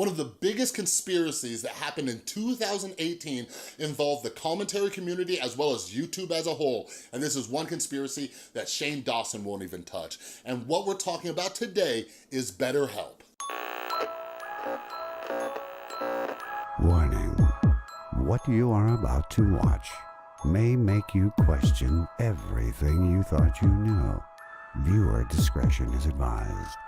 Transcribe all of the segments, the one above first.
One of the biggest conspiracies that happened in 2018 involved the commentary community as well as YouTube as a whole. And this is one conspiracy that Shane Dawson won't even touch. And what we're talking about today is BetterHelp. Warning, what you are about to watch may make you question everything you thought you knew. Viewer discretion is advised.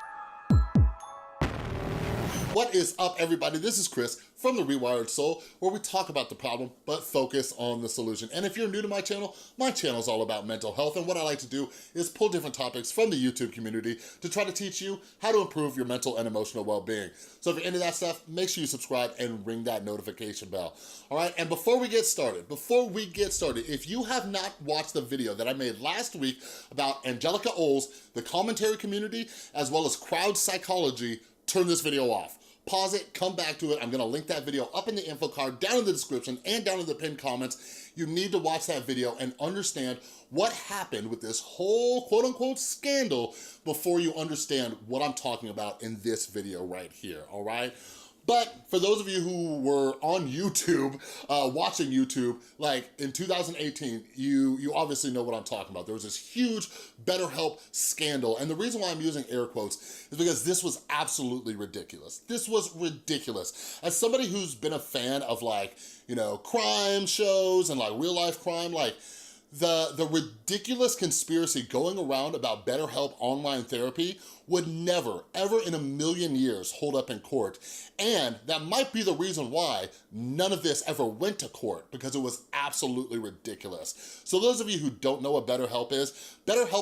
What is up, everybody? This is Chris from The Rewired Soul, where we talk about the problem, but focus on the solution. And if you're new to my channel is all about mental health, and what I like to do is pull different topics from the YouTube community to try to teach you how to improve your mental and emotional well-being. So if you're into that stuff, make sure you subscribe and ring that notification bell. All right, and before we get started, if you have not watched the video that I made last week about Angelica Oles, the commentary community, as well as crowd psychology, turn this video off. Pause it, come back to it. I'm gonna link that video up in the info card, down in the description, and down in the pinned comments. You need to watch that video and understand what happened with this whole quote-unquote scandal before you understand what I'm talking about in this video right here, all right? But for those of you who were on YouTube, watching YouTube, like in 2018, you obviously know what I'm talking about. There was this huge BetterHelp scandal. And the reason why I'm using air quotes is because this was absolutely ridiculous. This was ridiculous. As somebody who's been a fan of, like, you know, crime shows and like real life crime, like, the ridiculous conspiracy going around about BetterHelp online therapy would never, ever in a million years hold up in court. And that might be the reason why none of this ever went to court, because it was absolutely ridiculous. So those of you who don't know what BetterHelp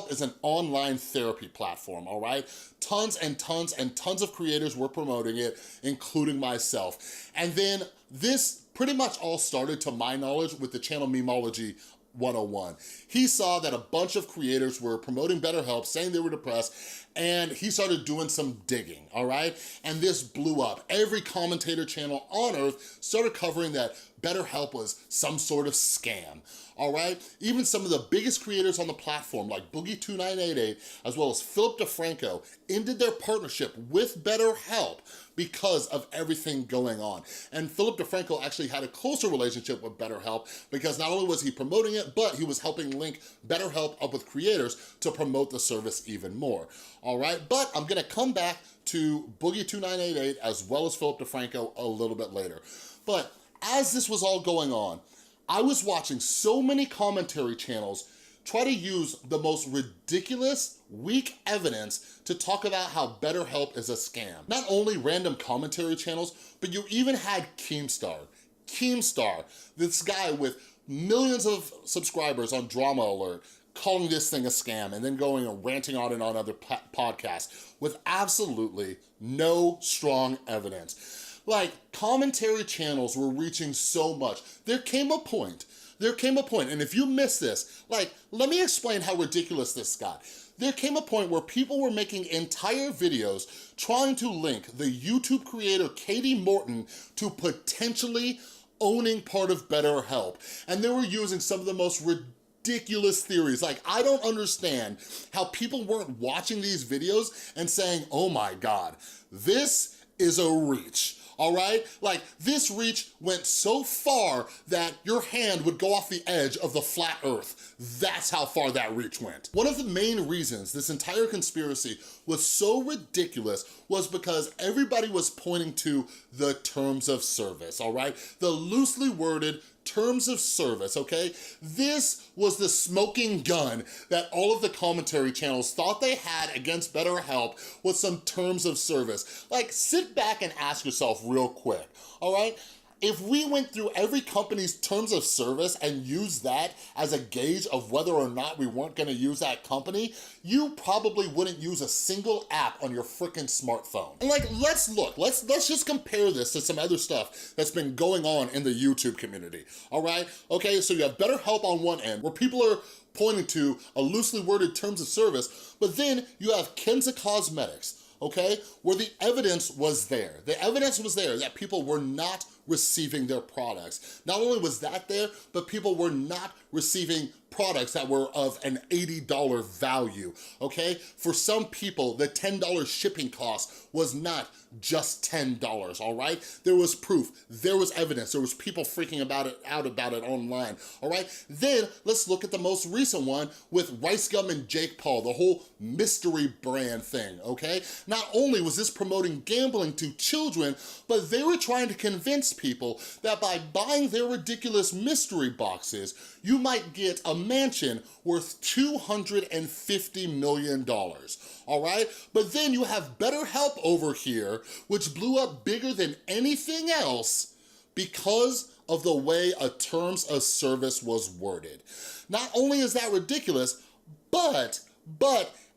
is an online therapy platform, all right? Tons and tons and tons of creators were promoting it, including myself. And then this pretty much all started, to my knowledge, with the channel Memology 101. He saw that a bunch of creators were promoting BetterHelp, saying they were depressed, and he started doing some digging, all right? And this blew up. Every commentator channel on earth started covering that BetterHelp was some sort of scam, all right? Even some of the biggest creators on the platform, like Boogie2988, as well as Philip DeFranco, ended their partnership with BetterHelp because of everything going on. And Philip DeFranco actually had a closer relationship with BetterHelp because not only was he promoting it, but he was helping link BetterHelp up with creators to promote the service even more, all right? But I'm gonna come back to Boogie2988 as well as Philip DeFranco a little bit later. But as this was all going on, I was watching so many commentary channels try to use the most ridiculous, weak evidence to talk about how BetterHelp is a scam. Not only random commentary channels, but you even had Keemstar. Keemstar, this guy with millions of subscribers on Drama Alert, calling this thing a scam and then going and ranting on and on other podcasts with absolutely no strong evidence. Like, commentary channels were reaching so much. There came a point, and if you missed this, like, let me explain how ridiculous this got. There came a point where people were making entire videos trying to link the YouTube creator Katie Morton to potentially owning part of BetterHelp. And they were using some of the most ridiculous theories. Like, I don't understand how people weren't watching these videos and saying, oh my God, this is a reach. All right? Like, this reach went so far that your hand would go off the edge of the flat earth. That's how far that reach went. One of the main reasons this entire conspiracy was so ridiculous was because everybody was pointing to the terms of service, all right? The loosely worded terms of service, okay? This was the smoking gun that all of the commentary channels thought they had against BetterHelp with some terms of service. Like, sit back and ask yourself real quick, all right? If we went through every company's terms of service and used that as a gauge of whether or not we weren't gonna use that company, you probably wouldn't use a single app on your freaking smartphone. And like, let's just compare this to some other stuff that's been going on in the YouTube community, all right? Okay, so you have BetterHelp on one end, where people are pointing to a loosely worded terms of service, but then you have Kenza Cosmetics, okay, where the evidence was there. The evidence was there that people were not receiving their products. Not only was that there, but people were not receiving products that were of an $80 value, okay? For some people, the $10 shipping cost was not just $10, all right? There was proof, there was evidence, there was people freaking out about it online, all right? Then let's look at the most recent one with Rice Gum and Jake Paul, the whole mystery brand thing, okay? Not only was this promoting gambling to children, but they were trying to convince people that by buying their ridiculous mystery boxes, you might get a mansion worth $250 million, all right? But then you have BetterHelp over here, which blew up bigger than anything else because of the way a terms of service was worded. Not only is that ridiculous, but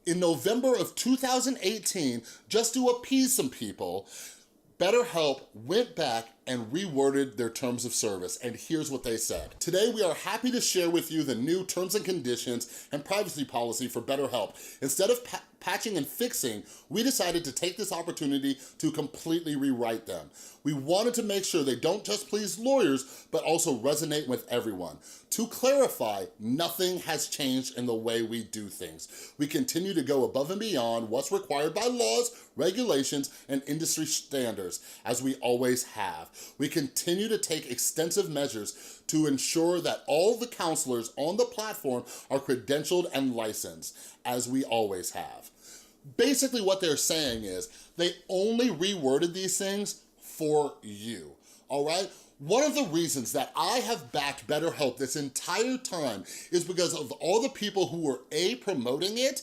in November of 2018, just to appease some people, BetterHelp went back and reworded their terms of service, and here's what they said. Today, we are happy to share with you the new terms and conditions and privacy policy for BetterHelp. Instead of patching and fixing, we decided to take this opportunity to completely rewrite them. We wanted to make sure they don't just please lawyers, but also resonate with everyone. To clarify, nothing has changed in the way we do things. We continue to go above and beyond what's required by laws, regulations, and industry standards, as we always have. We continue to take extensive measures to ensure that all the counselors on the platform are credentialed and licensed, as we always have. Basically what they're saying is they only reworded these things for you, all right? One of the reasons that I have backed BetterHelp this entire time is because of all the people who were A, promoting it,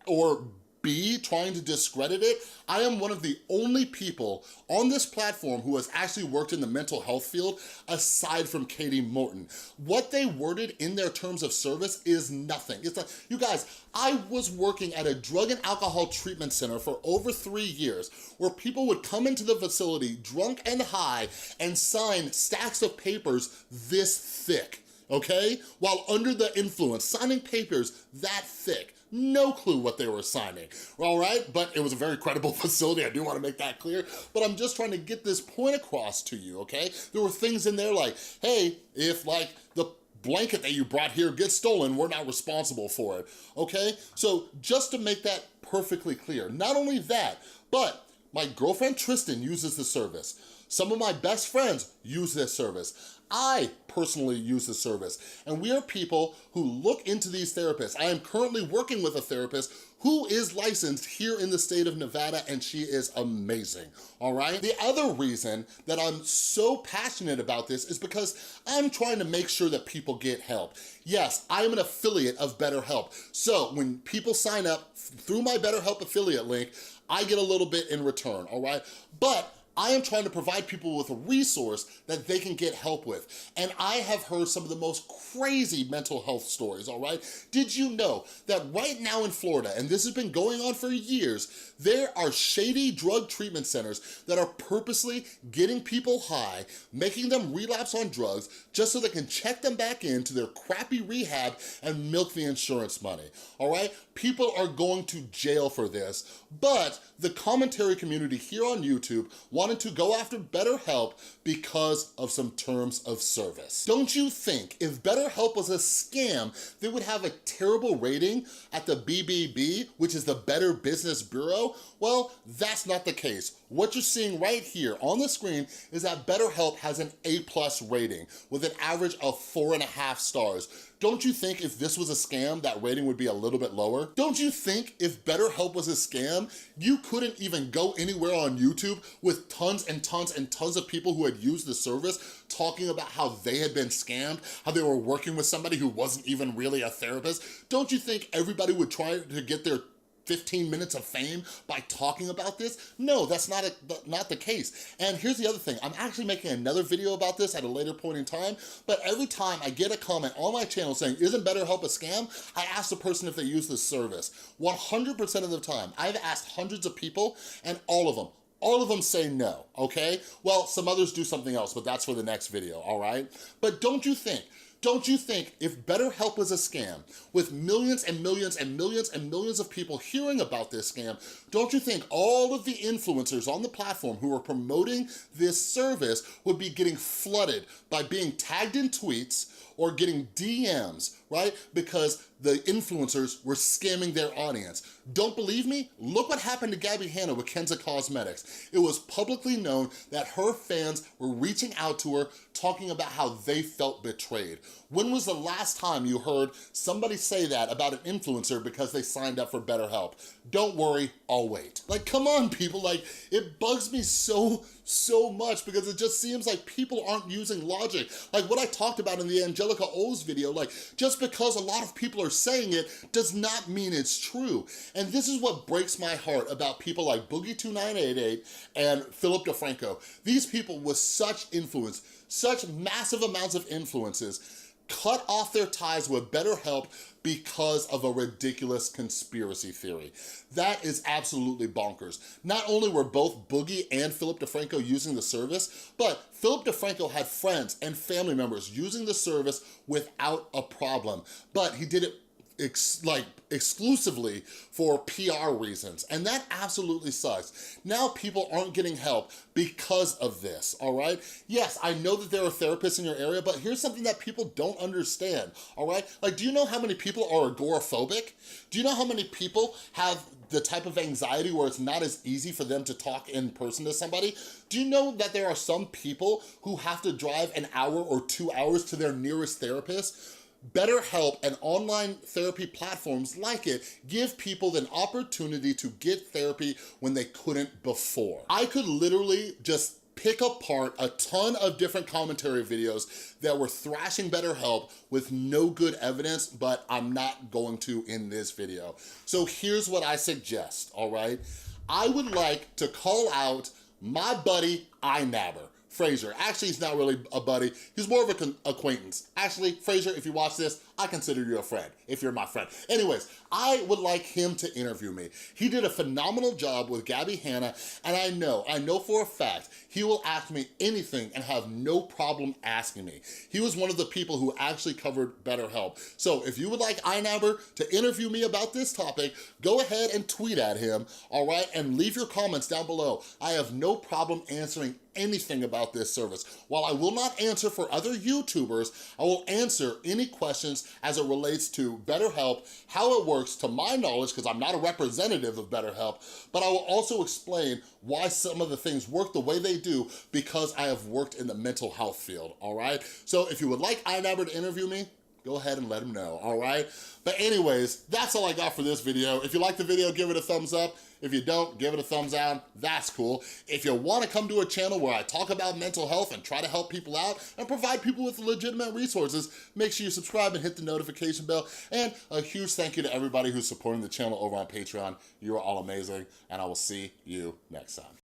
or B, trying to discredit it. I am one of the only people on this platform who has actually worked in the mental health field aside from Katie Morton. What they worded in their terms of service is nothing. It's like, you guys, I was working at a drug and alcohol treatment center for over 3 years where people would come into the facility drunk and high and sign stacks of papers this thick, okay? While under the influence, signing papers that thick. No clue what they were signing, all right? But it was a very credible facility, I do wanna make that clear, but I'm just trying to get this point across to you, okay? There were things in there like, hey, if like the blanket that you brought here gets stolen, we're not responsible for it, okay? So just to make that perfectly clear, not only that, but my girlfriend Tristan uses the service. Some of my best friends use this service. I personally use the service, and we are people who look into these therapists. I am currently working with a therapist who is licensed here in the state of Nevada, and she is amazing, all right? The other reason that I'm so passionate about this is because I'm trying to make sure that people get help. Yes, I am an affiliate of BetterHelp, so when people sign up through my BetterHelp affiliate link, I get a little bit in return, all right? But I am trying to provide people with a resource that they can get help with. And I have heard some of the most crazy mental health stories, all right? Did you know that right now in Florida, and this has been going on for years, there are shady drug treatment centers that are purposely getting people high, making them relapse on drugs just so they can check them back into their crappy rehab and milk the insurance money, all right? People are going to jail for this, but the commentary community here on YouTube wanted to go after BetterHelp because of some terms of service. Don't you think if BetterHelp was a scam, they would have a terrible rating at the BBB, which is the Better Business Bureau? Well, that's not the case. What you're seeing right here on the screen is that BetterHelp has an A+ rating with an average of 4.5 stars. Don't you think if this was a scam, that rating would be a little bit lower? Don't you think if BetterHelp was a scam, you couldn't even go anywhere on YouTube with tons and tons and tons of people who had used the service talking about how they had been scammed, how they were working with somebody who wasn't even really a therapist? Don't you think everybody would try to get their 15 minutes of fame by talking about this? No, that's not the case. And here's the other thing. I'm actually making another video about this at a later point in time, but every time I get a comment on my channel saying, isn't BetterHelp a scam? I ask the person if they use this service. 100% of the time, I've asked hundreds of people and all of them say no, okay? Well, some others do something else, but that's for the next video, all right? But don't you think if BetterHelp was a scam, with millions and millions and millions and millions of people hearing about this scam, don't you think all of the influencers on the platform who are promoting this service would be getting flooded by being tagged in tweets or getting DMs right? Because the influencers were scamming their audience. Don't believe me? Look what happened to Gabby Hanna with Kenza Cosmetics. It was publicly known that her fans were reaching out to her talking about how they felt betrayed. When was the last time you heard somebody say that about an influencer because they signed up for BetterHelp? Don't worry, I'll wait. Like, come on, people. Like, it bugs me so much because it just seems like people aren't using logic. Like what I talked about in the Angelica O's video, like just because a lot of people are saying it does not mean it's true. And this is what breaks my heart about people like Boogie2988 and Philip DeFranco. These people with such influence, such massive amounts of influences, cut off their ties with BetterHelp because of a ridiculous conspiracy theory. That is absolutely bonkers. Not only were both Boogie and Philip DeFranco using the service, but Philip DeFranco had friends and family members using the service without a problem, but he did it exclusively for PR reasons, and that absolutely sucks. Now people aren't getting help because of this, all right? Yes, I know that there are therapists in your area, but here's something that people don't understand, all right? Like, do you know how many people are agoraphobic? Do you know how many people have the type of anxiety where it's not as easy for them to talk in person to somebody? Do you know that there are some people who have to drive an hour or 2 hours to their nearest therapist? BetterHelp and online therapy platforms like it give people an opportunity to get therapy when they couldn't before. I could literally just pick apart a ton of different commentary videos that were thrashing BetterHelp with no good evidence, but I'm not going to in this video. So here's what I suggest, all right? I would like to call out my buddy iNabber. Fraser. Actually, he's not really a buddy. He's more of an acquaintance. Actually, Fraser, if you watch this, I consider you a friend, if you're my friend. Anyways, I would like him to interview me. He did a phenomenal job with Gabby Hanna, and I know for a fact, he will ask me anything and have no problem asking me. He was one of the people who actually covered BetterHelp. So if you would like iNabber to interview me about this topic, go ahead and tweet at him, all right? And leave your comments down below. I have no problem answering anything about this service. While I will not answer for other YouTubers, I will answer any questions as it relates to BetterHelp, how it works to my knowledge, because I'm not a representative of BetterHelp, but I will also explain why some of the things work the way they do because I have worked in the mental health field, all right? So if you would like iNabber to interview me, go ahead and let him know, all right? But anyways, that's all I got for this video. If you like the video, give it a thumbs up. If you don't, give it a thumbs down. That's cool. If you want to come to a channel where I talk about mental health and try to help people out and provide people with legitimate resources, make sure you subscribe and hit the notification bell. And a huge thank you to everybody who's supporting the channel over on Patreon. You are all amazing, and I will see you next time.